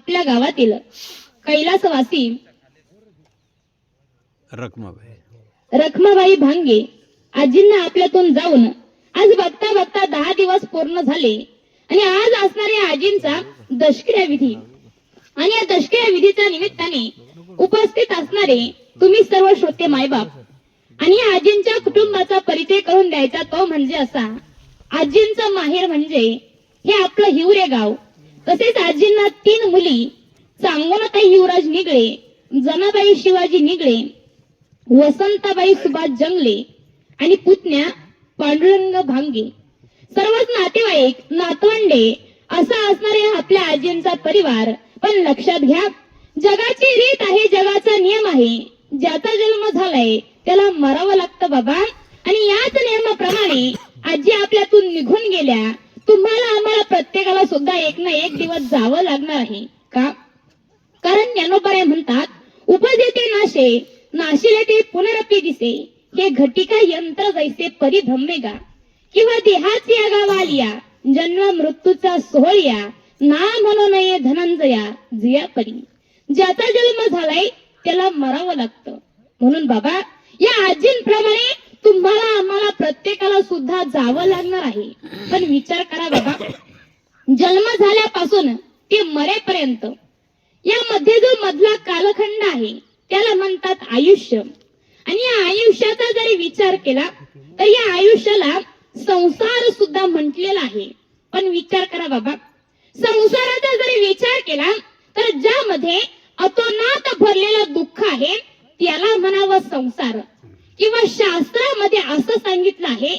आपल्या गावातील कैलासवासी रखमाबाई भांगे आजींना आपल्यातून जाऊन आज बघता बघता 10 दिवस पूर्ण झाले आणि आज असणाऱ्या आजींचा दशक्रिया विधी आणि या दशक्रिया विधीच्या निमित्ताने उपस्थित असणारे तुम्ही सर्व श्रोते मायबाप आणि आजींच्या कुटुंबाचा परिचय करून द्यायचा तो म्हणजे असा, आजींचं माहेर म्हणजे हे आपलं हिवरे गाव. तसेच आजींना 3 मुली, चांगोनाताई युवराज निगळे, जनाबाई शिवाजी निगळे, वसंताबाई सुभाष जंगले आणि पुतण्या पांडुरंग भांगे. सर्वच नातेवाईक नातवंडे असा असणारे आपल्या आजींचा परिवार. पण लक्षात घ्या, जगाची रीत आहे, जगाचा नियम आहे, ज्याचा जन्म झालाय त्याला मरावं लागतं बाबा. आणि याच नियमाप्रमाणे आजी आपल्यातून निघून गेल्या. तुम्हाला आम्हाला प्रत्येकाला सुद्धा एक ना एक दिवस जावं लागणार आहे का? कारण ज्ञानोबराय म्हणतात, उपजेते नाशे नाशिले ते पुनरपी दिसे, हे घटिका यंत्र जैसे परिभ्रमेगा. किंवा देहाची गावालिया जन्म मृत्यूचा सोहळ्या, ना म्हणू नये धनंजया जिया परी. ज्याचा जन्म झालाय त्याला मरावं लागतं. म्हणून बाबा, या आजींप्रमाणे तुम्हाला आम्हाला प्रत्येकाला सुद्धा जावं लागणार आहे. पण विचार करा बाबा, जन्म झाल्यापासून ते मरेपर्यंत यामध्ये जो मधला कालखंड आहे त्याला म्हणतात आयुष्य. आणि या आयुष्याचा जरी विचार केला तर या आयुष्याला संसार सुद्धा म्हटलेला आहे. पण विचार करा बाबा, संसाराचा जरी विचार केला तर ज्यामध्ये अतोनात भरलेलं दुःख आहे त्याला म्हणावं संसार. किंवा शास्त्रामध्ये असं सांगितलं आहे,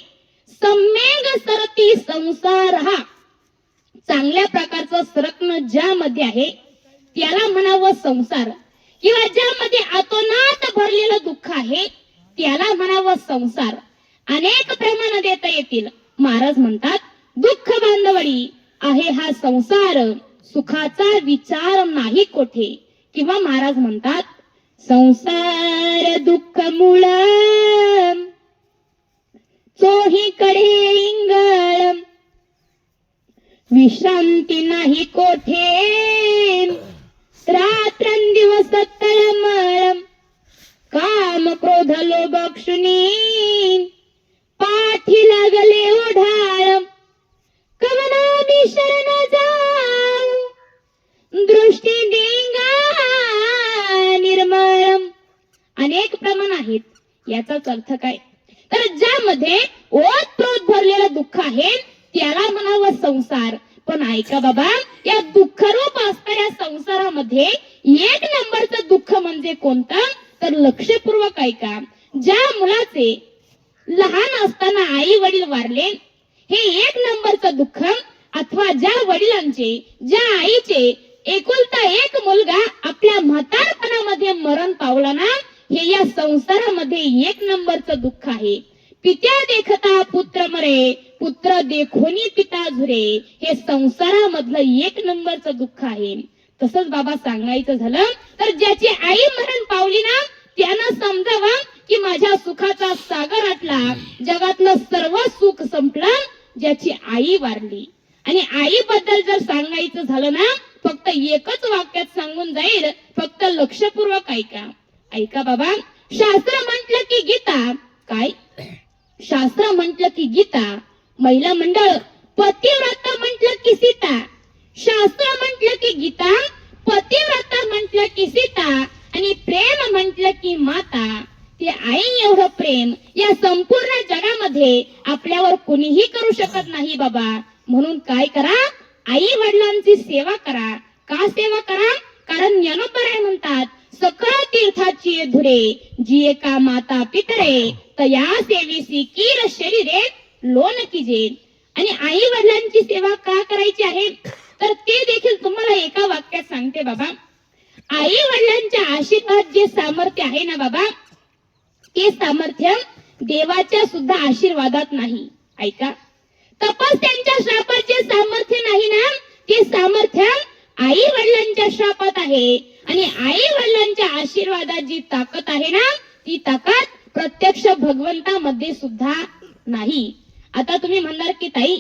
सम्येग सरती संसार. हा चांगल्या प्रकारचं सरकणं ज्यामध्ये आहे त्याला म्हणावं संसार. किंवा ज्यामध्ये अतोनात भरलेलं दुःख आहे त्याला म्हणावं संसार. अनेक प्रमाण देता येतील. महाराज म्हणतात, दुःख बांधवडी आहे हा संसार, सुखाचा विचार नाही कोठे. किंवा महाराज म्हणतात, संसार दुःख मूळ चोहीकडे इंगळ, विश्रांती नाही कोठे, रात्रंदिवस तळमळ, काम क्रोध लोभ क्षुनी, पाठी लागले ओढाळ, कवनामी शरण जाऊ, दृष्टी देंगा निर्मळ. अनेक प्रमाण आहेत. याचाच अर्थ काय? तर ज्यामध्ये ओतप्रोत भरलेलं दुःख आहे त्याला म्हणावं संसार. पण ऐका बाबा, या दुःखरूप असणाऱ्या संसारामध्ये एक नंबरचं दुःख म्हणजे कोणतं? तर लक्षपूर्वक ऐका. ज्या मुलाचे लहान असताना आई वडील वारले हे एक नंबरचं दुःख. अथवा ज्या वडिलांचे, ज्या आईचे एकुलता एक मुलगा आपल्या म्हातारपणामध्ये मरण पावला ना, हे या संसारामध्ये एक नंबरचं दुःख आहे. पित्या देखता पुत्र मरे, पुत्र देखोनी पिता झुरे, हे संसारामधलं एक नंबरचं दुःख आहे. तसंच बाबा सांगायचं झालं तर ज्याची आई मरण पावली ना त्यानं समजावं की माझ्या सुखाचा सागर आटला, जगातलं सर्व सुख संपलं ज्याची आई वारली. आणि आई बद्दल जर सांगायचं झालं ना, फक्त एकच वाक्यात सांगून जाईल, फक्त लक्षपूर्वक ऐका. ऐका बाबा, शास्त्र म्हटलं की गीता. काय शास्त्र म्हटलं की गीता, महिला मंडळ पतिव्रता म्हटलं की सीता. शास्त्र म्हटलं की गीता, पतिव्रता म्हटलं की सीता, आणि प्रेम म्हटलं की माता. ते आई एवढं प्रेम या संपूर्ण जगामध्ये आपल्यावर कोणीही करू शकत नाही बाबा. म्हणून काय करा, आई वडिलांची सेवा करा. का सेवा करा? कारण ज्ञानोबराय म्हणतात, सकळ तीर्थाची धुरे, जी एका माता पितरे, तया सेवेसी कीर शरीरे लोन कीजे. आणि आई वडिलांची सेवा का करायची आहे तर ते देखील तुम्हाला एका वाक्यात सांगते बाबा. आई वडिलांच्या आशीर्वाद जे सामर्थ्य आहे ना बाबा, ते सामर्थ्य देवाच्या सुद्धा आशीर्वादात नाही. ऐका, तपस्यांच्या श्रापाचे सामर्थ्य नाही ना, ते सामर्थ्य आई वडिलांच्या श्रापात आहे. आणि आई वडिलांच्या आशीर्वादात जी ताकद आहे ना, ती ताकद प्रत्यक्ष भगवंतामध्ये सुद्धा नाही. आता तुम्ही म्हणणार की ताई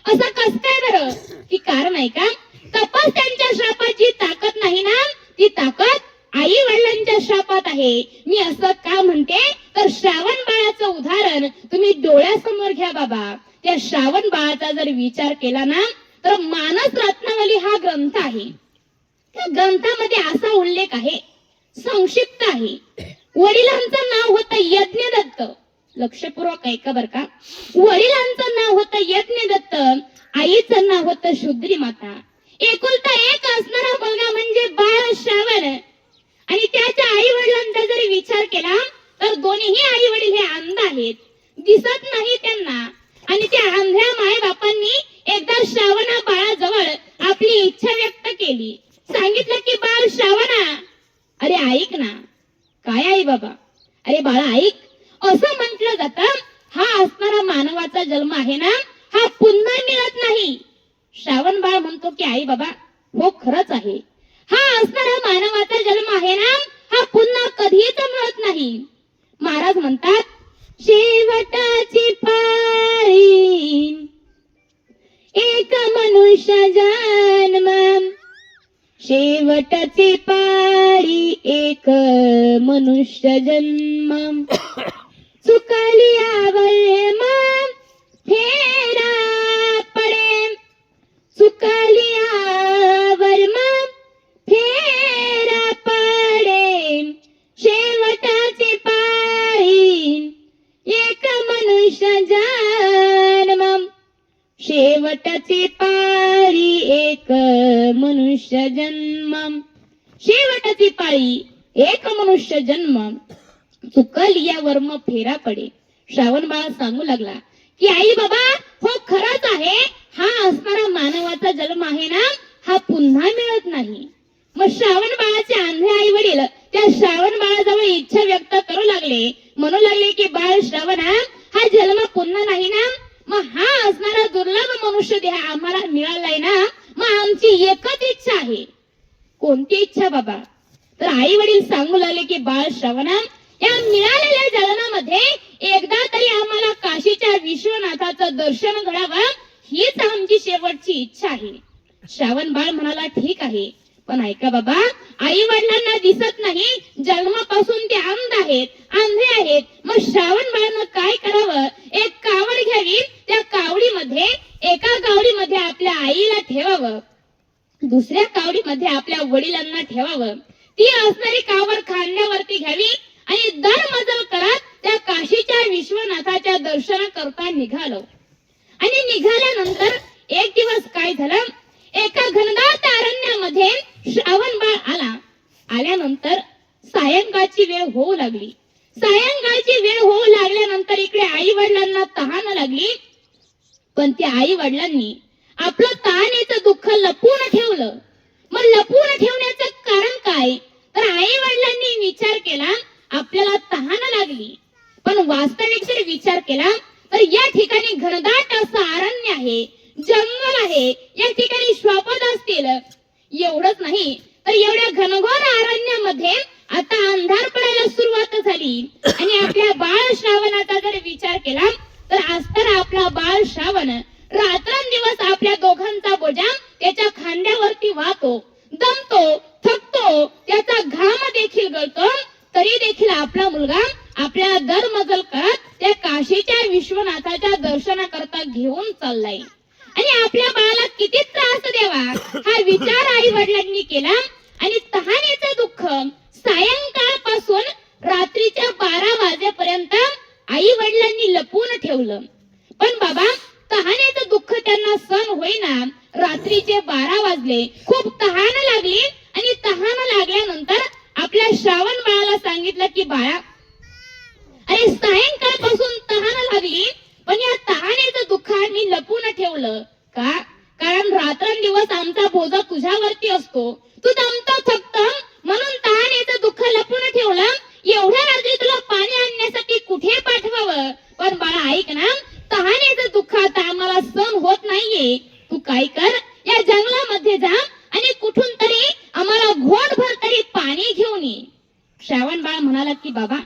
असं कसं काय बरं? की कारण आहे का, तपस्यांच्या श्रापाची ताकद आहे. मी असं का म्हणते तर श्रावण बाळाचं उदाहरण तुम्ही डोळ्यासमोर घ्या बाबा. त्या श्रावण बाळाचा जर विचार केला ना तर मानस रत्नावली हा ग्रंथ आहे. त्या ग्रंथामध्ये असा उल्लेख आहे, संक्षिप्त आहे. वडिलांचं नाव होतं यज्ञदत्त. लक्षपूर्वक ऐका बर का. वडिलांचं नाव होतं यज्ञदत्त, आईचं नाव होतं शुद्री माता. एकुलता एक असणारा मुलगा म्हणजे बाळ श्रावण. आणि त्याच्या आई वडिलांचा जर विचार केला तर दोन्ही आई वडील हे अंध आहेत, दिसत नाही त्यांना. आणि त्या अंध्या माय बापांनी एकदा श्रावणा बाळाजवळ आपली इच्छा व्यक्त केली. सांगितलं की बाळ श्रावणा, अरे ऐक ना. काय आई बाबा? अरे बाळा ऐक. असं म्हटलं जातं, हा असणारा मानवाचा जन्म आहे ना हा पुन्हा मिळत नाही. श्रावण बाळ म्हणतो की आई बाबा हो खरंच आहे, हा असणारा मानवाचा जन्म आहे ना हा पुन्हा कधीच मिळत नाही. महाराज म्हणतात, शेवटाची पाळी एक मनुष्य जन्म, शेवटाची पाळी एक मनुष्य जन्म, चुकली आवळम फेरा पडे, चुकली आवळम फेरा पडे, शेवटाची पाळी एक मनुष्य जन्म, शेवटाची पाळी एक मनुष्य जन्म, शेवटाची पाळी एक मनुष्य जन्म, चुकल या वर्म फेरा पडे. श्रावण बाळ सांगू लागला की आई बाबा हो खरंच आहे, हा असणारा मानवाचा जन्म आहे ना हा पुन्हा मिळत नाही. मग श्रावण बाळाचे आंधळे आई वडील त्या श्रावण बाळाजवळ इच्छा व्यक्त करू लागले, म्हणू लागले की बाळ श्रावणा हा जन्म पुन्हा नाही ना, मग हा असणारा दुर्लभ मनुष्य देह आम्हाला मिळालाय ना, मग आमची एकच इच्छा आहे. कोणती इच्छा बाबा? तर आई वडील सांगू लागले की बाळ श्रावणा या मिळालेल्या जन्मामध्ये एकदा तरी आम्हाला काशीच्या विश्वनाथाचं दर्शन घडावं, हीच आमची शेवटची इच्छा आहे. श्रावण बाळ म्हणाला ठीक आहे, पण ऐका बाबा आई वडिलांना दिसत नाही, जन्मापासून ते अंध आहेत, आंधळे आहेत. मग श्रावण बाळानं काय करावं? एक कावड घ्यावी, त्या कावडीमध्ये एका कावडीमध्ये आपल्या आईला ठेवावं, दुसऱ्या कावडीमध्ये आपल्या वडिलांना ठेवावं. ती असणारी कावड खांद्यावरती घ्यावी आणि दर मजल करत त्या काशीच्या विश्वनाथाच्या दर्शन करता निघालो. आणि निघाल्यानंतर एक दिवस काय झालं, एका घनदाट अरण्यामध्ये श्रावण बाळ आला. आल्यानंतर सायंकाळची वेळ होऊ लागली. सायंकाळची वेळ होऊ लागल्यानंतर इकडे आई वडिलांना तहान लागली, पण त्या आई वडिलांनी आपलं तहानेचं दुःख लपवून ठेवलं. मग लपवून ठेवण्याचं कारण काय? तर आई वडिलांनी विचार केला आपल्याला तहान लागली, पण वास्तविक जर विचार केला तर या ठिकाणी घनदाट असं अरण्य आहे, जंगल आहे, या ठिकाणी श्वापद असतील. एवढंच नाही तर एवढ्या घनघोर अरण्यामध्ये आता अंधार पडायला सुरुवात झाली. आणि आपल्या बाळ श्रावणाचा जर विचार केला तर असताना आपला बाळ श्रावण रात्रंदिवस आपल्या दोघांचा बोजा त्याच्या खांद्यावरती वाहतो, दमतो, थकतो, त्याचा घाम देखील गळतो, तरी देखील आपला मुलगा आपल्याला दरमजल करत त्या काशीच्या विश्वनाथाच्या दर्शनाकरता घेऊन चाललाय. आणि आपल्या बाळाला किती त्रास द्यावा हा विचार आई वडिलांनी केला. आणि तहानेचं दुःख सायंकाळपासून रात्रीच्या 12 वाजेपर्यंत आई वडिलांनी लपवून ठेवलं. पण बाबा तहानेचं दुःख त्यांना सहन होईना. रात्रीचे 12 वाजले, खूप तहान लागली. आणि तहान लागल्यानंतर आपल्या श्रावण बाळाला सांगितलं की बाळा अरे सायंकाळपासून तहान लागली, पण या तहानेचं दुःख आम्ही लपवून ठेवलं का? कारण रात्रंदिवस आमचा बोजा तुझ्यावरती असतो, तू दमतो थकतो म्हणून तहानेचं दुःख लपवून ठेवलं. एवढ्या रात्री तुला पाणी आणण्यासाठी कुठे पाठवावं? पण बाळा ऐक ना, तहानेचं दुःख आता आम्हाला सहन होत नाहीये. तू काय कर, या जंगलामध्ये जा आणि कुठून तरी आम्हाला घोटभर तरी पाणी घेऊन ये. श्रावण बाळ म्हणाला की बाबा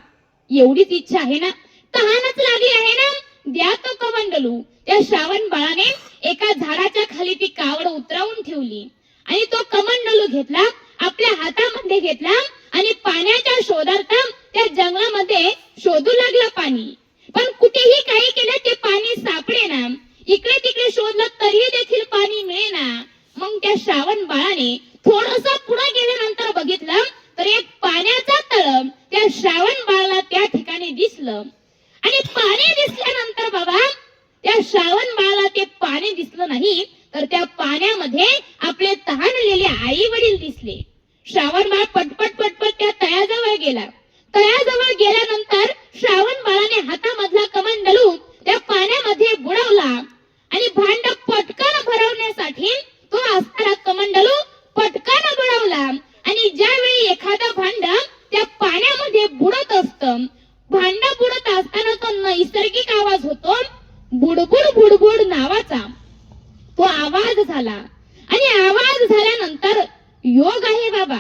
एवढीच इच्छा आहे ना, तहानच लागली आहे ना, द्या तो कमंडलू. त्या श्रावण बाळाने एका झाडाच्या खाली ती कावड उतरवून ठेवली आणि तो कमंडलू घेतला, आपल्या हातामध्ये घेतला आणि पाण्याच्या शोधार्थ त्या जंगलामध्ये शोधू लागला पाणी. पण कुठेही काही केलं ते पाणी सापडेना. इकडे तिकडे शोधलं तरी देखील पाणी मिळेना. मग त्या श्रावण बाळाने थोडस पुढे गेल्यानंतर बघितलं तर एक पाण्याचा तळ त्या श्रावण बाळाला त्या ठिकाणी दिसलं. आणि पाणी दिसल्यानंतर बाबा त्या श्रावण बाळाला ते पाणी दिसलं नाही, तर त्या पाण्यामध्ये आपले तहानलेले आई वडील दिसले. श्रावण बाळ पटपट पटपट त्या तळ्याजवळ गेला. तळ्याजवळ गेल्यानंतर श्रावण बाळाने हातामधला कमंडलू त्या पाण्यामध्ये बुडवला आणि भांड पटकन भरवण्यासाठी तो असणारा कमंडलू पटकन बुडवला. आणि ज्यावेळी एखादं भांड त्या पाण्यामध्ये बुडत असतं, भांड बुडत असताना तो नैसर्गिक आवाज होतो बुडबुड बुडबुड नावाचा. तो आवाज झाला आणि आवाज झाल्यानंतर योग आहे बाबा,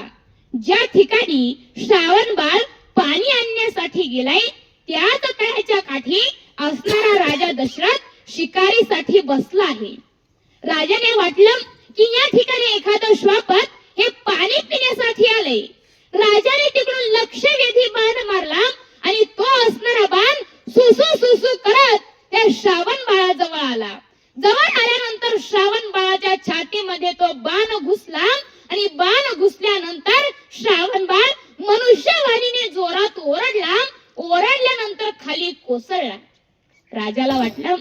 ज्या ठिकाणी श्रावण बाळ पाणी आणण्यासाठी गेलाय त्याच तळ्याच्या काठी असणारा राजा दशरथ शिकारीसाठी बसला आहे. राजाने वाटलं की या ठिकाणी एखादं श्वापक हे पाणी पिण्यासाठी आले. राजाने तिकडून लक्षवेधी बाण मारला आणि तो असणारा बाण सुसू सुसू करत त्या श्रावण बाळाजवळ आला. जवळ आल्यानंतर श्रावण बाळाच्या छातीमध्ये तो बाण घुसला आणि बाण घुसल्यानंतर श्रावण बाळ मनुष्यवाणीने जोरात ओरडला. ओरडल्यानंतर खाली कोसळला. राजाला वाटलं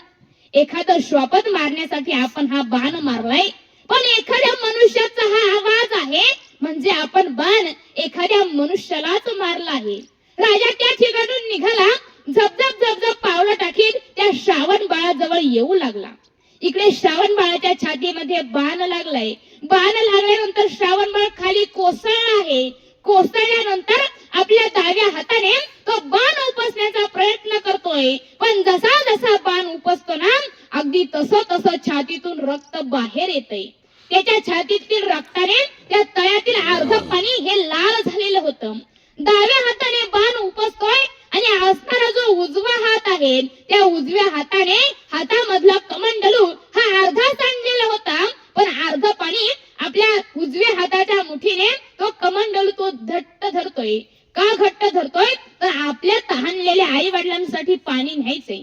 एखादं श्वापद मारण्यासाठी आपण हा बाण मारलाय, पण एखाद्या मनुष्याचा हा आवाज आहे म्हणजे आपण बाण एखाद्या मनुष्यालाच मारला आहे. राजा त्या ठिकाणून निघाला. झपझप झपझप पावलं टाकीत त्या श्रावण बाळाजवळ येऊ लागला. इकडे श्रावण बाळाच्या छातीमध्ये बाण लागलाय. बाण लागल्यानंतर श्रावण बाळ खाली कोसळला आहे. कोसळल्यानंतर आपल्या डाव्या हाताने तो बाण उपसण्याचा प्रयत्न करतोय, पण जसा जसा बाण उपसतो ना अगदी तसं तसं छातीतून रक्त बाहेर येतंय. त्याच्या छातीतील रक्ताने त्या तळ्यातील अर्ध पाणी हे लाल झालेलं होतं. डाव्या हाताने बाण उपसतोय आणि असणारा जो उजवा हात आहे त्या उजव्या हाताने हातामधला कमंडलू हा अर्धा सांडलेला होता, पण अर्ध पाणी आपल्या उजव्या हाताच्या मुठीने तो कमंडलू तो घट्ट धरतोय. का घट्ट धरतोय तर आपल्या तहानलेल्या आई वडिलांसाठी पाणी न्यायचंय.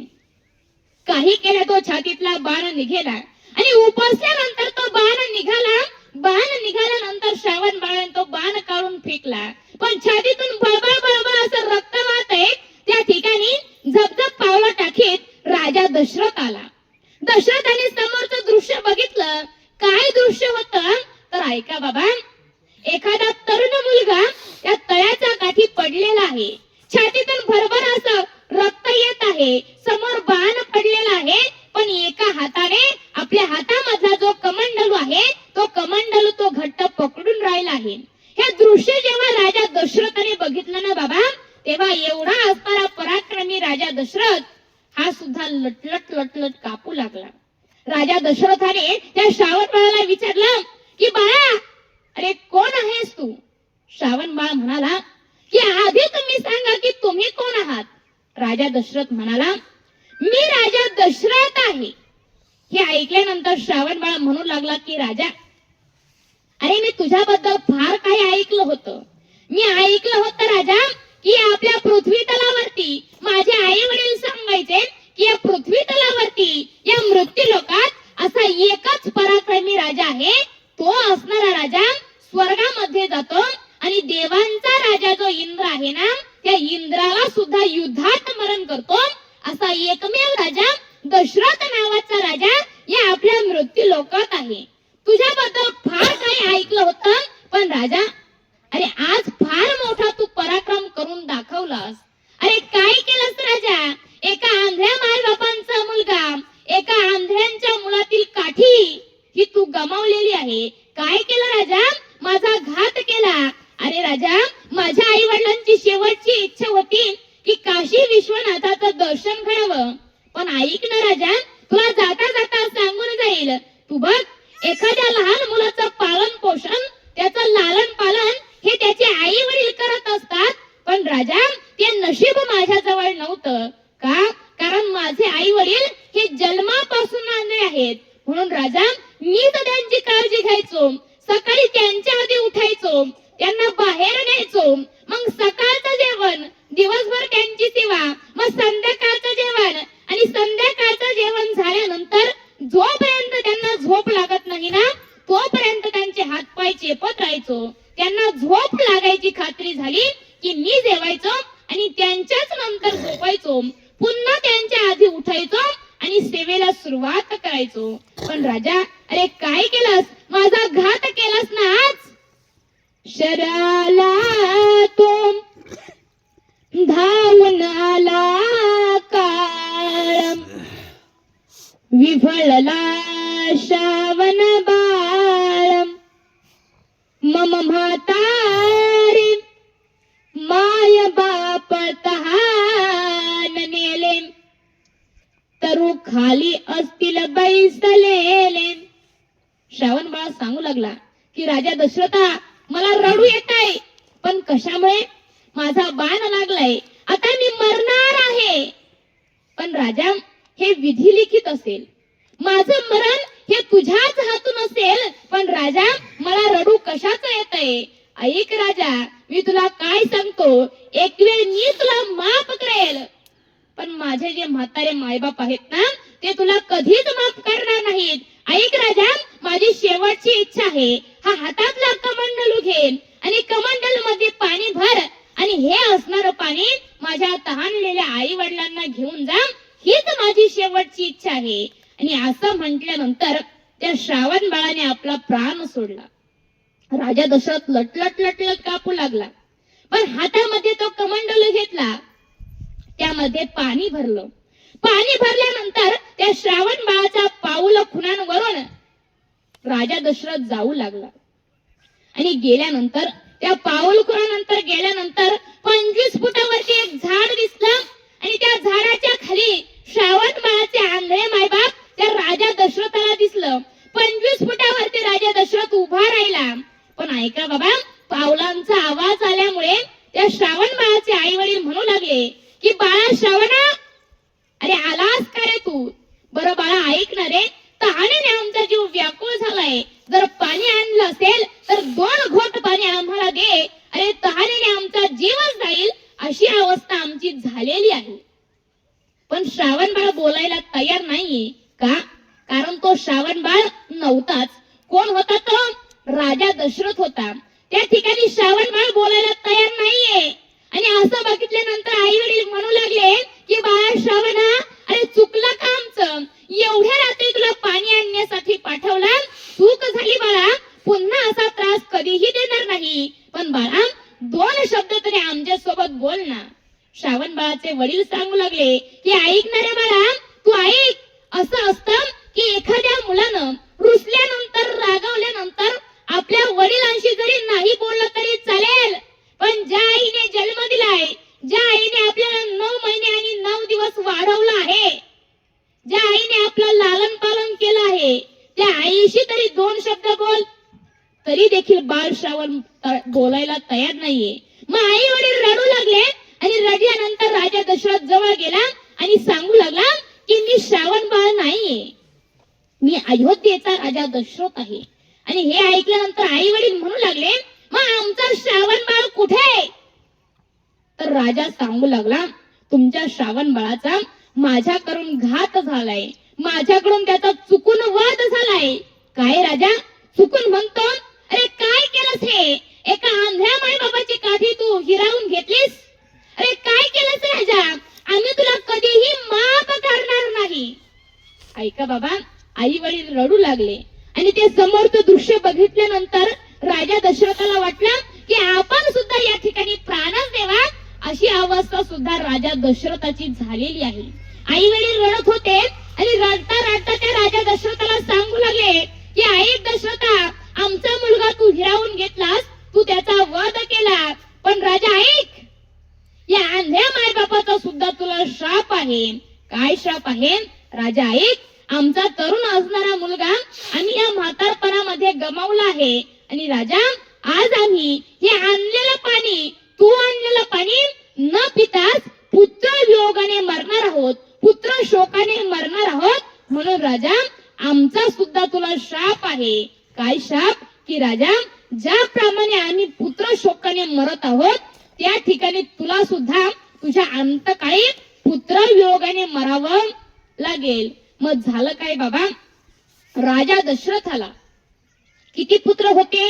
काही केल्या तो छातीतला बाण निघेला आणि उपसल्यानंतर तो बाण निघाला. बाण निघाल्यानंतर श्रावण बाळाने तो बाण काढून फेकला, पण छातीतून बळबळ बळबळ असं रक्त वाहतंय. त्या ठिकाणी झपझप पावलं टाकीत राजा दशरथ आला. दशरथाने समोरचं दृश्य बघितलं. काय दृश्य होतं तर ऐका बाबा. एखादा तरुण मुलगा त्या तळ्याच्या काठी पडलेला आहे. छातीतून भरभर असं रक्त येत आहे. समोर बाण पडलेला आहे, पण एका हाताने आपल्या हातामधला जो कमंडलू आहे तो कमंडलू तो घट्ट पकडून राहिला आहे. हे दृश्य जेव्हा राजा दशरथाने बघितलं ना बाबा, तेव्हा एवढा असणारा पराक्रमी राजा दशरथ हा सुद्धा लटलट लटलट कापू लागला. राजा दशरथाने त्या श्रावण बाळाला विचारलं की बाळा, अरे कोण आहेस तू? श्रावण बाळ म्हणाला की आधी तुम्ही सांगा की तुम्ही कोण आहात. राजा दशरथ म्हणाला मी राजा दशरथ आहे. हे ऐकल्यानंतर श्रावण बाळ म्हणू लागला की राजा, अरे मी तुझ्याबद्दल फार काही ऐकलं होतं. मी ऐकलं होतं राजा की आपल्या पृथ्वी तलावरती माझे आई वडील सांगायचे की या पृथ्वी तलावरती या मृत्यू लोकात असा एकच पराक्रमी राजा आहे. तो असणारा राजा स्वर्गामध्ये जातो आणि देवांचा राजा जो इंद्र आहे ना त्या इंद्राला सुद्धा युद्धात मरण करतो. असा एकमेव राजा दशरथ नावाचा राजा या आपल्या मृत्यू लोकात आहे. तुझ्याबद्दल फार काही ऐकलं होतं, पण राजा अरे आज फार मोठा तू पराक्रम करून दाखवलास. अरे काय केलंस राजा? एका आंधळ्या मायबापांचा मुलगा, एका आंधळ्यांच्या मुलातील काठी ही तू गमावलेली आहे. काय केलं राजा? माझा घात केला. अरे राजा, माझ्या आई वडिलांची शेवटची इच्छा होती की काशी विश्वनाथाचं दर्शन घडावं, पण ऐक ना राजा, तुला जाता जाता सांगून जाईल. तू बघ, एखाद्या लहान मुलाचं पालन पोषण, त्याचं लालन पालन हे त्याचे आई वडील करत असतात, पण राजा ते नशीब माझ्या जवळ नव्हतं. का? कारण माझे आई वडील हे जन्मापासून आंधळे आहेत. म्हणून राजा मीच त्यांची काळजी घ्यायचो. सकाळी त्यांच्या आधी उठायचो, त्यांना बाहेर न्यायचो, मग सकाळचं जेवण, दिवसभर त्यांची सेवा, मग संध्याकाळचं जेवण आणि संध्याकाळचं जेवण झाल्यानंतर जोपर्यंत त्यांना झोप लागत नाही ना तोपर्यंत त्यांचे हातपाय चेपत राहायचो. त्यांना झोप लागायची खात्री झाली की मी जेवायचो आणि त्यांच्याच नंतर झोपायचो. पुन्हा त्यांच्या आधी उठायचो आणि सेवेला सुरुवात करायचो. पण राजा, अरे काय केलंस? माझा घात केलास ना आज. शराला तो धावून आला काळ, विफळला श्रावण बाळ. मम म्हातारे माय बाप तहान नेले, तरु खाली असतील बैसलेले. श्रावण बाळ सांगू लागला की राजा दशरथा, मला रडू येत आहे, पण कशामुळे? माझा बाण लागलाय, आता मी मरणार आहे. पण राजा, हे विधी लिखित असेल, माझं मरण हे तुझ्याच हातून असेल, पण राजा मला रडू कशाचं येतंय? ऐक राजा, मी तुला काय सांगतो, एक वेळ मी तुला माफ करेल, पण माझे जे म्हातारे मायबाप आहेत ना ते तुला कधीच माफ करणार नाहीत. ऐक राजा, माझी शेवटची इच्छा आहे, हा हातातला कमंडलू घेन आणि कमंडल मध्ये पाणी भर आणि हे असणारं पाणी माझ्या तहानलेल्या आई वडिलांना घेऊन जा, हीच माझी शेवटची इच्छा आहे. आणि असं म्हटल्यानंतर त्या श्रावण बाळाने आपला प्राण सोडला. राजा दशरथ लटलट लटलट कापू लागला, पण हातामध्ये तो कमंडलू घेतला, त्यामध्ये पाणी भरलं. पाणी भरल्यानंतर त्या श्रावण बाळाच्या पाऊल खुणांवरून राजा दशरथ जाऊ लागला. आणि गेल्यानंतर त्या पाऊल खुणानंतर गेल्यानंतर 25 फुटावरती एक झाड दिसलं आणि त्या झाडाच्या खाली श्रावण बाळाचे आंधळे मायबाप त्या राजा दशरथाला दिसलं. 25 फुटावरती राजा दशरथ उभा राहिला. पण ऐका बाबा, पावलांचा आवाज आल्यामुळे त्या श्रावण बाळाचे आई वडील म्हणू लागले की बाळा श्रावणा, अरे आलास का रे तू? बरं बाळा ऐक ना रे, तहानेने आमचा जीव व्याकुळ झालाय, जर पाणी आणलं असेल तर 2 घोट पाणी आम्हाला दे. अरे तहानेने आमचा जीवच जाईल अशी अवस्था आमची झालेली आहे. पण श्रावण बाळ बोलायला तयार नाहीये. का? कारण तो श्रावण बाळ नव्हताच. कोण होता तो? राजा दशरथ होता. त्या ठिकाणी श्रावण बाळ बोलायला तयार नाहीये. आणि असं बघितल्यानंतर आई वडील म्हणू लागले की बाळा श्रावणा, अरे चुकलं का आमचं? एवढ्या रात्री तुला पाणी आणण्यासाठी पाठवलं, चूक झाली बाळा, पुन्हा असा त्रास कधीही देणार नाही. पण बाळा 2 शब्द तरी आमच्या सोबत बोल ना. श्रावण बाळाचे वडील सांगू लागले की ऐक ना रे बाळा, तू ऐक, असं असतं की एखाद्या मुलानं रुसल्यानंतर रागावल्यानंतर आपल्या वडिलांशी जरी नाही बोललं तरी चालेल, पण ज्या आईने जन्म दिलाय, ज्या आईने आपल्याला 9 महिने आणि 9 दिवस वाढवलं आहे, ज्या आईने आपलं लालन पालन केलं आहे, त्या आईशी तरी 2 शब्द बोल. तरी देखील बाळ श्रावण बोलायला तयार नाहीये. मग आई वडील रडू लागले आणि रडल्यानंतर राजा दशरथ जवळ गेला आणि सांगू लागला की मी श्रावण बाळ नाहीये, मी अयोध्येचा राजा दशरथ आहे. आणि हे ऐकल्यानंतर आई वडील म्हणू लागले मग आमचा श्रावण बाळ कुठे? तर राजा सांगू लागला तुमच्या श्रावण बाळाचा माझ्याकडून घात झालाय, माझ्याकडून त्याचा चुकून वध झालाय. काय राजा चुकून म्हणतो? अरे काय केलंस हे? एका आंधळ्या मायबाबाची काठी तू हिरावून घेतलीस. अरे काय केलंस राजा? आम्ही तुला कधीही माफ करणार नाही. ऐका बाबा, आई वडील रडू लागले आणि ते समोरचं दृश्य बघितल्यानंतर राजा दशरथाला वाटलं की आपण सुद्धा या ठिकाणी प्राणच देवा, अशी अवस्था सुद्धा राजा दशरथाची झालेली आहे. आई वडील रडत होते आणि रडता रडता ते राजा दशरथाला सांगू लागले की ऐक दशरथा, आमचा मुलगा तू हिरावून घेतलास, तू त्याचा वध केला, पण राजा ऐक, या आंधळ्या मायबापाचा सुद्धा तुला श्राप आहे. काय श्राप आहे? राजा ऐक, आमचा तरुण असणारा मुलगा आम्ही या म्हातारपणामध्ये गमावला आहे. आणि राजा आज आम्ही हे आणलेलं पाणी, तू आणलेलं पाणी न पिताच पुत्र वियोगाने मरणार आहोत, पुत्र शोकाने मरणार आहोत. म्हणून राजा आमचा सुद्धा तुला श्राप आहे. काय श्राप? की राजा ज्याप्रमाणे आम्ही पुत्र शोकाने मरत आहोत त्या ठिकाणी तुला सुद्धा तुझ्या अंतकाळी पुत्र वियोगाने मरावं लागेल. मग झालं काय बाबा, राजा दशरथाला किती पुत्र होते?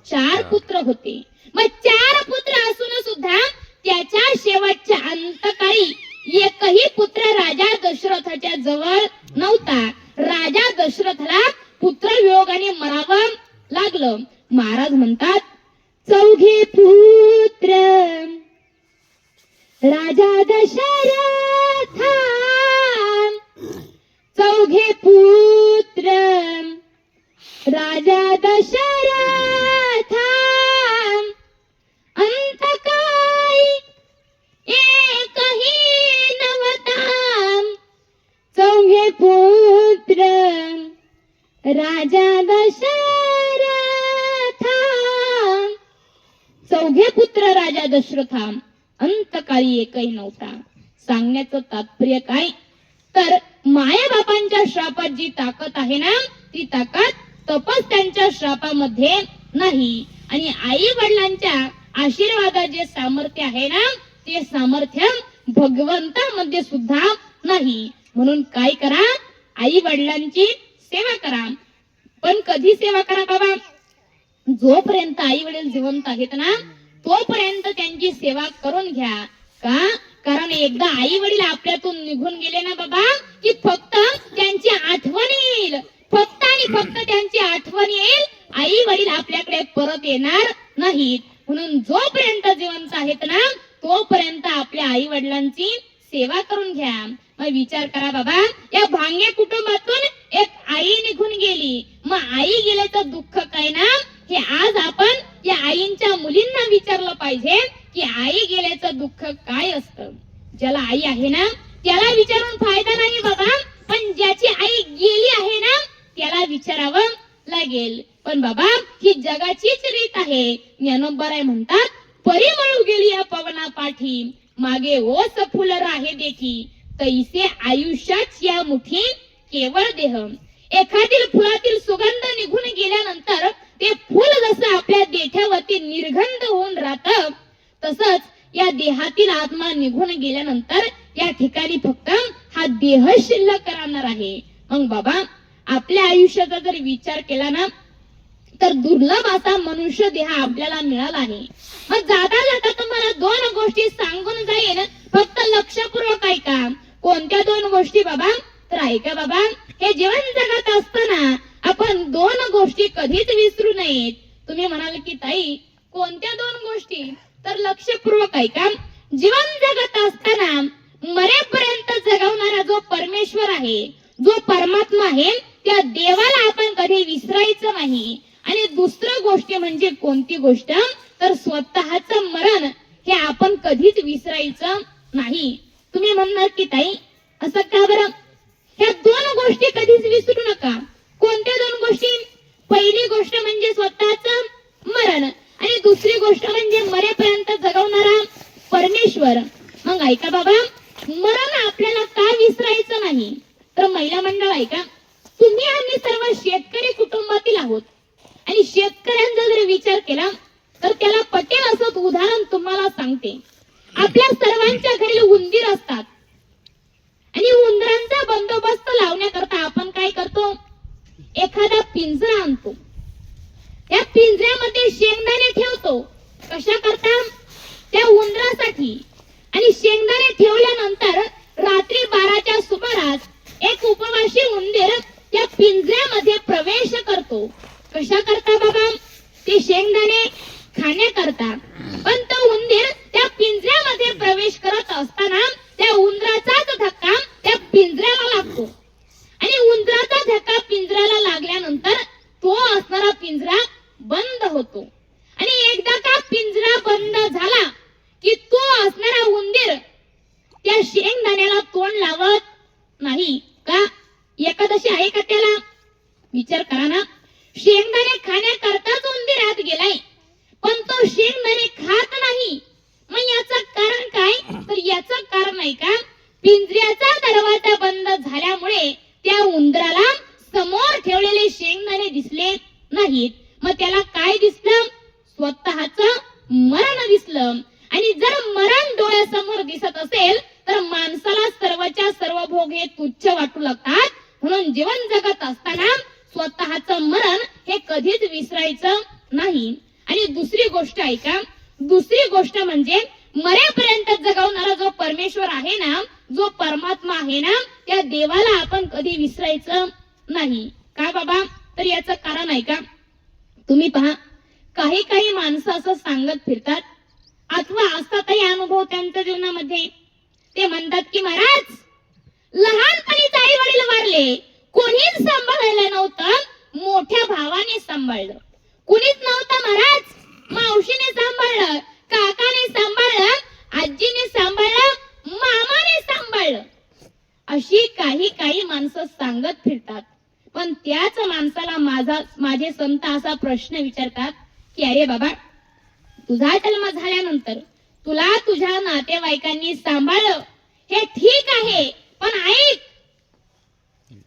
4 पुत्र होते. मग 4 पुत्र असून सुद्धा त्याच्या शेवटच्या अंतकाळी एकही पुत्र राजा दशरथाच्या जवळ नव्हता. राजा दशरथाला पुत्र वियोगाने मरावं लागलं. महाराज म्हणतात, 4 पुत्र राजा दशरथा, 4 पुत्र राजा दशरथा, अंतकाळी एकही नव्हता. 4 पुत्र राजा दशरथा, 4 पुत्र राजा दशरथा, अंतकाळी एकही नव्हता. सांगण्याचं तात्पर्य काय, तर मायबापांच्या श्रापात जी ताकद आहे ना, ती ताकद तपस्यांच्या श्रापामध्ये नाही. आणि आई वडिलांच्या आशीर्वादात जे सामर्थ्य आहे ना, ते सामर्थ्य भगवंतामध्ये सुद्धा नाही. म्हणून काय करा, आई वडिलांची सेवा करा. पण कधी सेवा करा बाबा, जोपर्यंत आई वडील जिवंत आहेत ना तोपर्यंत त्यांची सेवा करून घ्या. का, कारण एकदा आई वडील आपल्यातून निघून गेले ना बाबा, की फक्त त्यांची आठवण येईल, फक्त आणि फक्त त्यांची आठवण येईल. आई वडील आपल्याकडे परत येणार नाहीत. म्हणून जोपर्यंत जिवंत आहेत ना तोपर्यंत आपल्या आई वडिलांची सेवा करून घ्या. मग विचार करा बाबा, या भांगे कुटुंबातून एक आई निघून गेली. मग आई गेल्याचं दुःख काय ना, हे आज आपण या आईंच्या मुलींना विचारलं पाहिजे की आई गेल्याचं दुःख काय असतं. ज्याला आई आहे ना त्याला विचारून फायदा नाही बाबा, पण ज्याची आई गेली आहे ना त्याला विचारावं लागेल. पण बाबा, ही जगाचीच रीत आहे. ज्ञानोबराय म्हणतात, परिमळू गेली या पवना पाठी, मागे ओस फुल राहे देखी, तैसे आयुष्यात या मुठी केवळ देह. एखादी फुलातील सुगंध निघून गेल्यानंतर ते फुल जसं आपल्या देठावरती निर्गंध होऊन राहतं, तसंच या देहातील आत्मा निघून गेल्यानंतर या ठिकाणी फक्त हा देह शिल्लक राहणार आहे. मग बाबा, आपल्या आयुष्याचा जर विचार केला ना तर दुर्लभ असा मनुष्य देह आपल्याला मिळाला आहे. मग जाता जाता तुम्हाला 2 गोष्टी सांगून जाईल, फक्त लक्षपूर्वक ऐका. कोणत्या 2 गोष्टी बाबा, तर ऐका बाबा, हे जीवन जगत असताना आपण 2 गोष्टी कधीच विसरू नयेत. तुम्ही म्हणाल की ताई कोणत्या 2 गोष्टी, तर लक्षपूर्वक ऐका. जीवन जगत असताना मरेपर्यंत जगवणारा जो परमेश्वर आहे, जो परमात्मा आहे, त्या देवाला आपण कधी विसरायचं नाही. आणि दुसरं गोष्ट म्हणजे कोणती गोष्ट, तर स्वतःचं मरण हे आपण कधीच विसरायचं नाही. तुम्ही म्हणणार की ताई असं का बरं, ह्या 2 गोष्टी कधीच विसरू नका. कोणत्या 2 गोष्टी, पहिली गोष्ट म्हणजे स्वतःचं मरण आणि दुसरी गोष्ट म्हणजे मरेपर्यंत जगवणारा परमेश्वर. मग ऐका बाबा, मरण आपल्याला का विसरायचं नाही, तर महिला मंडळ ऐका, तुम्ही आम्ही सर्व शेतकरी कुटुंबातील आहोत. आणि शेतकऱ्यांचा जर विचार केला तर त्याला पटेल असं उदाहरण तुम्हाला सांगते. आपल्या सर्वांच्या घरी उंदीर असतात आणि उंदरांचा बंदोबस्त लावण्याकरता आपण काय करतो, एखादा पिंजरा आणतो. या पिंजऱ्यामध्ये शेंगदाणे ठेवतो. कशा करता, त्या उंदरासाठी. आणि शेंगदाणे ठेवल्यानंतर रात्री 12च्या सुमारास एक उपवासी उंदीर त्या पिंजऱ्यामध्ये प्रवेश करतो. कशा करता बाबा, ते शेंगदाणे खाण्याकरता. पण तो उंदीर त्या पिंजऱ्यामध्ये प्रवेश करत असताना त्या उंदराचाच धक्का त्या पिंजऱ्याला लागतो. आणि उंदराचा धक्का पिंजऱ्याला लागल्यानंतर तो असणारा पिंजरा बंद होतो. आणि एकदा का पिंजरा बंद झाला की तो असणारा उंदीर त्या शेंगदाण्याला तोंड लावत नाही. का, एकादशी आहे का त्याला, विचार करा ना. शेंगदाणे खाण्याकरताच उंदीर आत गेलाय, पण तो शेंगदाणे खात नाही. मग याचं कारण काय, तर याचं कारण आहे का, पिंजऱ्याचा दरवाजा बंद झाल्यामुळे त्या उंदराला समोर ठेवलेले शेंगदाणे दिसले नाहीत. मग त्याला काय दिसलं, मरण दिसलं आणि जर मरण डोळ्यासमोर दिसत असेल तर माणसाला सर्वच्या सर्व भोग हे तुच्छ वाटू लागतात. म्हणून जीवन जगत असताना स्वतःचं मरण हे कधीच विसरायचं नाही. आणि दुसरी गोष्ट ऐका, दुसरी गोष्ट म्हणजे मरेपर्यंत जगवणारा जो परमेश्वर आहे ना, जो परमात्मा आहे ना, त्या देवाला आपण कधी विसरायचं नाही. का बाबा? तर याचं कारण आहे का? तुम्ही पहा, काही काही माणसं असं सांगत फिरतात अथवा असतातही अनुभव त्यांच्या जीवनामध्ये. ते म्हणतात की महाराज, लहानपणीच आई वडील वारले, कोणीच सांभाळायला नव्हतं, मोठ्या भावाने सांभाळलं. कुणीच नव्हतं महाराज, मावशीने सांभाळलं, काकाने सांभाळलं, आजीने सांभाळलं, मामाने सांभाळलं. अशी काही काही माणसं सांगत फिरतात. पण त्याच माणसाला माझे संत असा प्रश्न विचारतात की अरे बाबा, तुझा जन्म झाल्यानंतर तुला तुझ्या नातेवाईकांनी सांभाळलं, हे ठीक आहे, पण ऐक,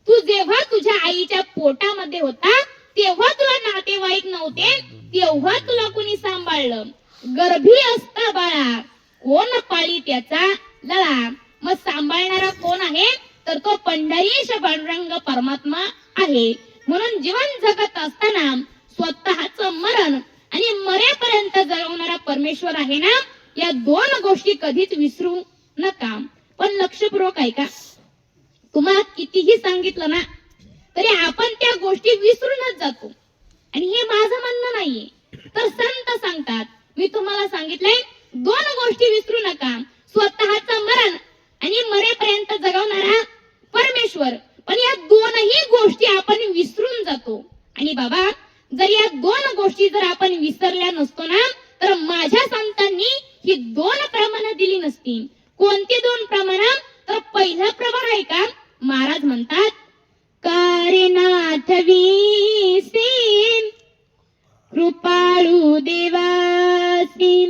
तू जेव्हा तुझ्या आईच्या पोटामध्ये होता तेव्हा तुला नातेवाईक नव्हते, तेव्हा तुला कोणी सांभाळलं? गर्भी असता बाळा कोण पाळी त्याचा लळा. मग सांभाळणारा कोण आहे? तर तो पंढरीश पांडुरंग परमात्मा आहे. म्हणून जीवन जगत असताना स्वतःचं मरण आणि मरेपर्यंत जगवणारा परमेश्वर आहे ना, या दोन गोष्टी कधीच विसरू नका. पण लक्षपूर्वक ऐका, तुम्हाला कितीही सांगितलं ना तरी आपण त्या गोष्टी विसरूनच जातो. आणि हे माझं म्हणणं नाहीये, तर संत सांगतात. मी तुम्हाला सांगितलंय दोन गोष्टी विसरू नका, स्वतःचं मरण आणि मरेपर्यंत जगवणारा परमेश्वर. पण या दोनही गोष्टी आपण विसरून जातो. आणि बाबा, जर या दोन गोष्टी जर आपण विसरल्या नसतो ना, तर माझ्या संतांनी ही दोन प्रमाण दिली नसती. कोणती दोन प्रमाण? तर पहिलं प्रमाण आहे का, महाराज म्हणतात, कारेनाथ वीसी कृपाळू देवासी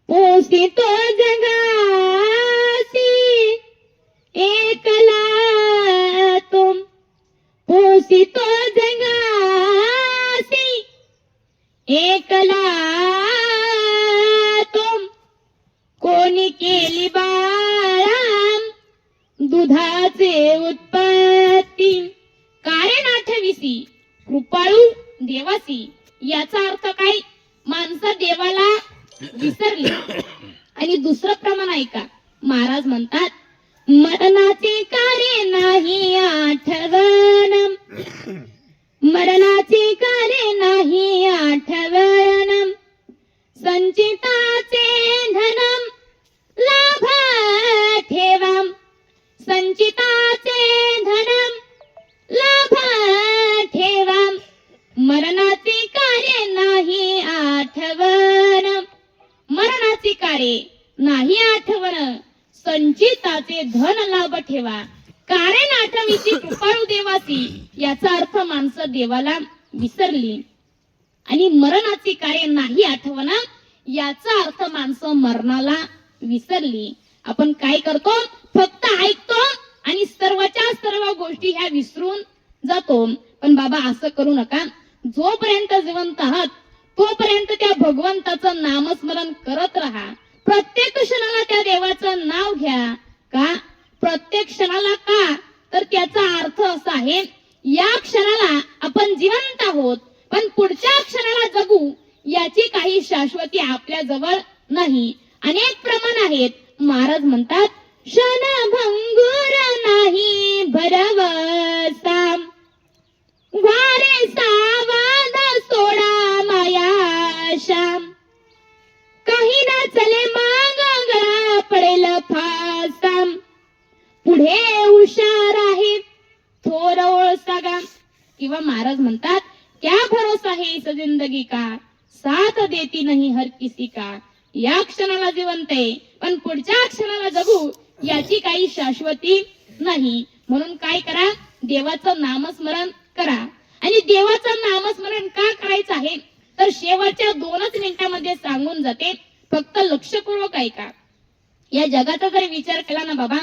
पोसितो जगासी एकला तो पोसितो जगासी एकला तो कोणी केली बाळा दुधाचे उत्पत्ती. कारण आठविसी कृपाळू देवासी, याचा अर्थ काय? माणसं देवाला विसरली. आणि दुसरं प्रमाण ऐका, महाराज म्हणतात, मरणाचे कार्य नाही आठवण, मरणाचे कार्य नाही आठवण, संचिताचे धनम लाभ ठेवा, संचिताचे धनम लाभ ठेवा, मरणाचे कार्य नाही आठवण, मरणाचे कार्य नाही आठवण, संचिताचे धन लाभ ठेवा. कारण आठवीची कृपाळू देवासी, याचा अर्थ माणसं देवाला विसरली. आणि मरणाचे कार्य नाही आठवण, याचा अर्थ माणसं मरणाला विसरली. आपण काय करतो? फक्त ऐकतो आणि सर्वच्या सर्व गोष्टी ह्या विसरून जातो. पण बाबा, असं करू नका. जोपर्यंत जिवंत आहात तोपर्यंत त्या भगवंताचं नामस्मरण करत राहा. प्रत्येक क्षणाला त्या देवाचं नाव घ्या. का? प्रत्येक क्षणाला का? तर त्याचा अर्थ असा आहे, या क्षणाला आपण जिवंत आहोत, पण पुढच्या क्षणाला जगू याची काही शाश्वती आपल्या जवळ नाही. अनेक प्रमाण आहेत. महाराज म्हणतात, क्षणभंगुर नाही भरवसा, वारे सावाद सोडा मायाशा, काही ना चले माग गळा पडेल फासा, पुढे हुशार आहे थोर ओळसागा. किंवा महाराज म्हणतात, क्या भरोसा है इस जिंदगी का, साथ देती नहीं हर किसी का. या क्षणाला जिवंत आहे, पण पुढच्या क्षणाला जगू याची काही शाश्वती नाही. म्हणून काय करा? देवाचं नामस्मरण करा. आणि देवाचं नामस्मरण का करायचं आहे तर शेवटच्या 2च मिनिटांमध्ये सांगून जाते. फक्त लक्षपूर्वक ऐका. या जगाचा जर विचार केला ना बाबा,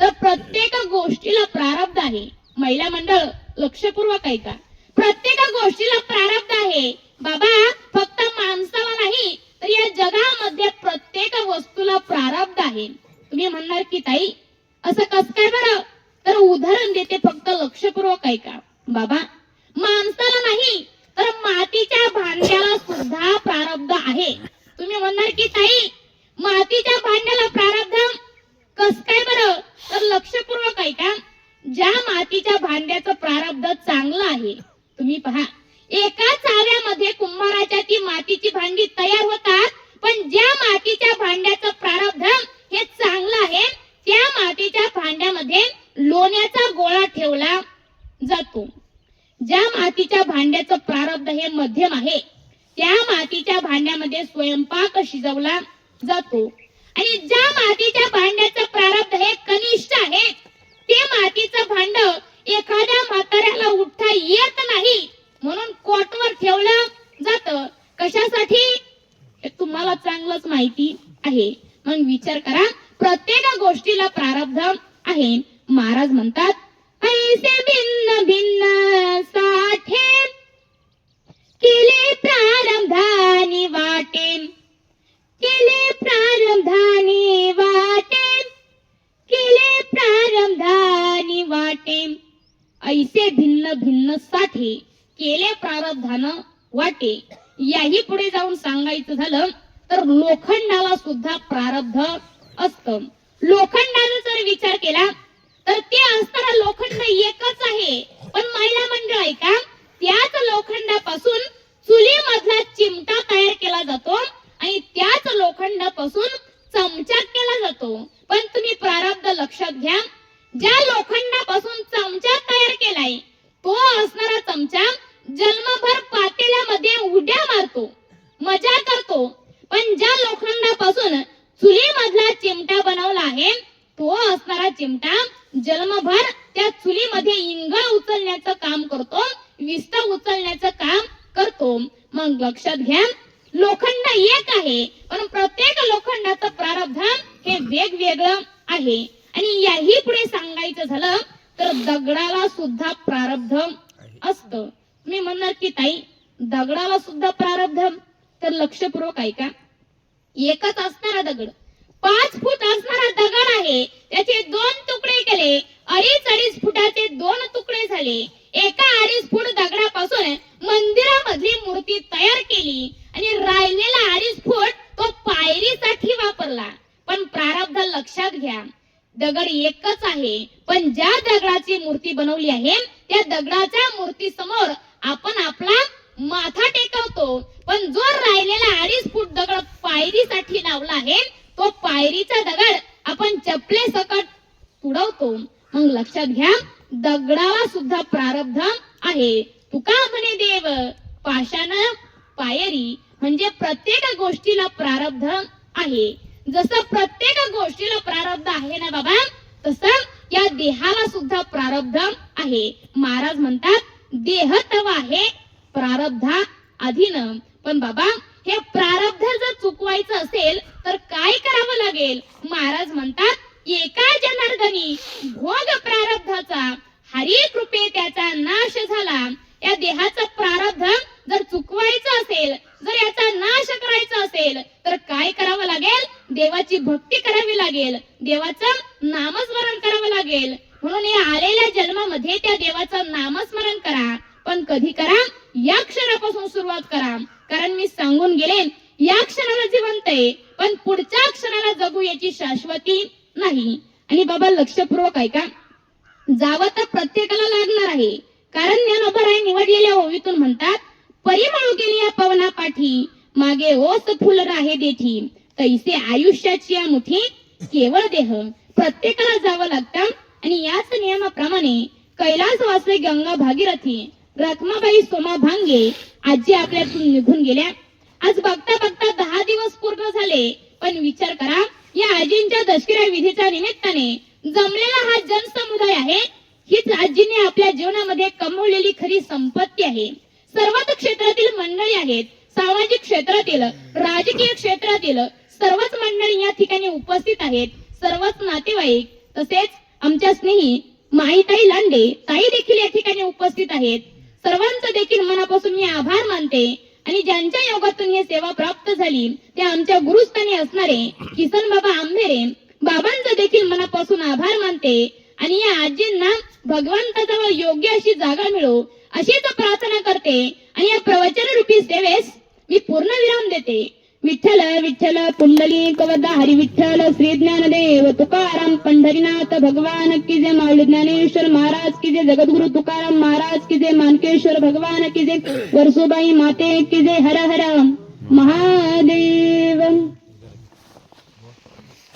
तर प्रत्येक गोष्टीला प्रारब्ध आहे. महिला मंडळ, लक्षपूर्वक ऐका. प्रत्येक गोष्टीला प्रारब्ध आहे बाबा. फक्त माणसाला नाही, तर जगामध्ये प्रत्येक वस्तूला प्रारब्ध आहे. तुम्ही म्हणणार की ताई असं कसं काय बरं? तर उदाहरण देते, फक्त लक्षपूर्वक ऐका. बाबा, माणसाला नाही तर मातीच्या भांड्याला सुद्धा प्रारब्ध आहे. तुम्ही म्हणणार की ताई मातीच्या भांड्याला प्रारब्ध कस काय बरं? तर लक्षपूर्वक ऐका. ज्या मातीच्या भांड्याचं प्रारब्ध चांगलं आहे, तुम्ही पहा, एका चाव्यामध्ये कुंभाराच्या ती मातीची भांडी तयार होतात, पण ज्या मातीच्या भांड्याचं प्रारब्ध हे चांगलं आहे त्या मातीच्या भांड्यामध्ये लोण्याचा गोळा ठेवला जातो. ज्या मातीच्या भांड्याचं प्रारब्ध हे मध्यम आहे त्या मातीच्या भांड्यामध्ये स्वयंपाक शिजवला जातो, आणि ज्या मातीच्या भांड्याचं प्रारब्ध हे कनिष्ठ आहे ते मातीचं भांड एखाद्या म्हाताऱ्याला उठता येत नाही म्हणून कोटवर ठेवलं जातं. कशासाठी? हे तुम्हाला चांगलंच माहिती आहे. मग विचार करा, प्रत्येक गोष्टीला प्रारब्ध आहे. महाराज म्हणतात, ऐसे भिन्न भिन्न साठे केले प्रारब्धानी वाटे, केले प्रारब्धानी वाटे, केले प्रारब्धानी वाटे. ऐसे भिन्न भिन्न साठे केले प्रारब्धानं वाटे. याही पुढे जाऊन सांगायचं झालं तर लोखंडाला सुद्धा प्रारब्ध असतं. लोखंडाचा जर विचार केला तर ते असताना लोखंड एकच आहे, पण महिला मंडळ आहे का, त्याच लोखंडापासून चुलीमधला चिमटा तयार केला जातो आणि त्याच लोखंडापासून चमचा केला जातो. पण तुम्ही प्रारब्ध लक्षात घ्या, ज्या लोखंडापासून चमचा तयार केलाय तो असणारा चमचा जन्मभर पातेल्यामध्ये उड्या मारतो, मजा करतो, पण ज्या लोखंडापासून चुलीमधला चिमटा बनवला आहे तो असणारा चिमटा जन्मभर त्या चुलीमध्ये इंगळ उचलण्याचं काम करतो, विस्त उचलण्याचं काम करतो. मग लक्षात घ्या, लोखंड एक आहे पण प्रत्येक लोखंडाचं प्रारब्ध हे वेगवेगळं आहे. आणि याही पुढे सांगायचं झालं तर दगडाला सुद्धा प्रारब्ध असतं. मी म्हणणार की ताई दगडाला सुद्धा प्रारब्ध, तर लक्षपूर्वक ऐका. एकच असणारा दगड, 5 फूट असणारा दगड आहे, त्याचे 2 तुकडे केले, 2.5 फुटाचे 2 तुकडे झाले. एका 2.5 फूट दगडापासून मंदिरामधली मूर्ती तयार केली आणि राहिलेला 2.5 फूट तो पायरीसाठी वापरला. पण प्रारब्ध लक्षात घ्या, दगड एकच आहे, पण ज्या दगडाची मूर्ती बनवली आहे त्या दगडाच्या मूर्ती समोर आपण आपला माथा टेकवतो, पण जो राहिलेला 2.5 फूट दगड पायरीसाठी लावला आहे तो पायरीचा दगड आपण चपले सकट तुडवतो. मग लक्षात घ्या, दगडाला सुद्धा प्रारब्ध आहे. तुका म्हणे देव पाषाण पायरी, म्हणजे प्रत्येक गोष्टीला प्रारब्ध आहे. जसं प्रत्येक गोष्टीला प्रारब्ध आहे ना बाबा, तसं या देहाला सुद्धा प्रारब्ध आहे. महाराज म्हणतात, देह तव आहे प्रारब्धा अधीन. पण बाबा हे प्रारब्ध जर चुकवायचं असेल तर काय करावं लागेल? महाराज म्हणतात, एका जनार्दनी भोग प्रारब्धाचा हरी कृपे त्याचा नाश झाला. या देहाचं प्रारब्ध जर चुकवायचं असेल, जर याचा नाश करायचा असेल तर काय करावं लागेल? देवाची भक्ती करावी लागेल, देवाचं नामस्मरण करावं लागेल. म्हणून या आलेल्या जन्मामध्ये त्या देवाचं नामस्मरण करा. पण कधी करा? या क्षणापासून सुरुवात करा. कारण मी सांगून गेले, या क्षणाला जिवंत आहे पण पुढच्या क्षणाला जगू याची शाश्वती नाही. आणि बाबा लक्षपूर्वक ऐका, जावं तर प्रत्येकाला लागणार आहे. कारण ज्ञानोबराय निवडलेल्या ओवीतून म्हणतात, परिमळू गेली या पवना पाठी, मागे ओस फुल राहे देठी, तैसे आयुष्याची या मुठी केवळ देह. प्रत्येकाला जावं लागतं. आणि याच नियमाप्रमाणे कैलासवासी गंगा भागीरथी रखमाबाई सोमा भांगे आजी आपल्यातून निघून गेल्या. आज बघता बघता 10 दिवस पूर्ण झाले. पण विचार करा, या आजींच्या दशकिरा विधीच्या निमित्ताने जमलेला हा जनसमुदाय आहे. हीच आजीने आपल्या जीवनामध्ये कमवलेली खरी संपत्ती आहे. सर्वच क्षेत्रातील मंडळी आहेत, सामाजिक क्षेत्रातील, राजकीय क्षेत्रातील सर्वच मंडळी या ठिकाणी उपस्थित आहेत. सर्वच नातेवाईक, तसेच आमच्या स्नेही माईताई लांडे ताई देखील या ठिकाणी उपस्थित आहेत. सर्वांचं देखील मनापासून मी आभार मानते. आणि ज्यांच्या योगातून ही सेवा प्राप्त झाली ते आमच्या गुरुस्थानी असणारे किसन बाबा आंबेरे बाबांचा देखील मनापासून आभार मानते आणि या आजींना भगवंताजवळ योग्य अशी जागा मिळो अशीच प्रार्थना करते आणि या प्रवचन रूपी सेवेस मी पूर्ण विराम देते. विठ्ठल विठ्ठल पुंडलिक वरदा हरी विठ्ठल श्री ज्ञानदेव तुकाराम पंढरीनाथ भगवान की जय. माऊली ज्ञानेश्वर महाराज की जय. जगद्गुरु तुकाराम महाराज की जय. मानकेश्वर भगवान की जय. वर्सुबाई माते की जय. हर हर महादेव.